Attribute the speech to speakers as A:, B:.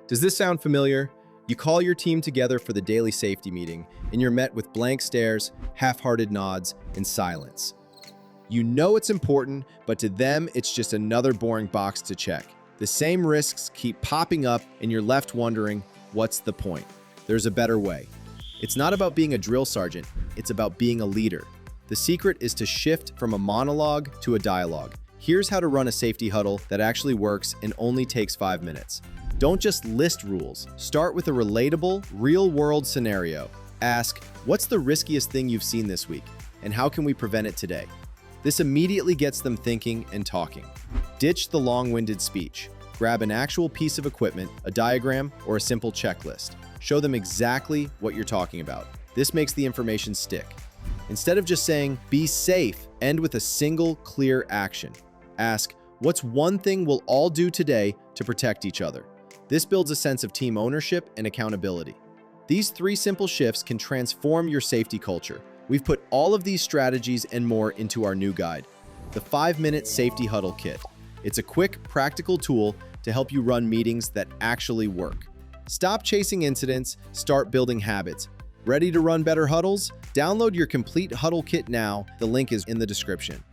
A: Does this sound familiar? You call your team together for the daily safety meeting, and you're met with blank stares, half-hearted nods, and silence. You know it's important, but to them, it's just another boring box to check. The same risks keep popping up, and you're left wondering, what's the point? There's a better way. It's not about being a drill sergeant, it's about being a leader. The secret is to shift from a monologue to a dialogue. Here's how to run a safety huddle that actually works and only takes 5 minutes. Don't just list rules. Start with a relatable, real-world scenario. Ask, what's the riskiest thing you've seen this week, and how can we prevent it today? This immediately gets them thinking and talking. Ditch the long-winded speech. Grab an actual piece of equipment, a diagram, or a simple checklist. Show them exactly what you're talking about. This makes the information stick. Instead of just saying, be safe, end with a single, clear action. Ask, what's one thing we'll all do today to protect each other? This builds a sense of team ownership and accountability. These 3 simple shifts can transform your safety culture. We've put all of these strategies and more into our new guide, the 5-Minute Safety Huddle Kit. It's a quick, practical tool to help you run meetings that actually work. Stop chasing incidents, start building habits. Ready to run better huddles? Download your complete huddle kit now. The link is in the description.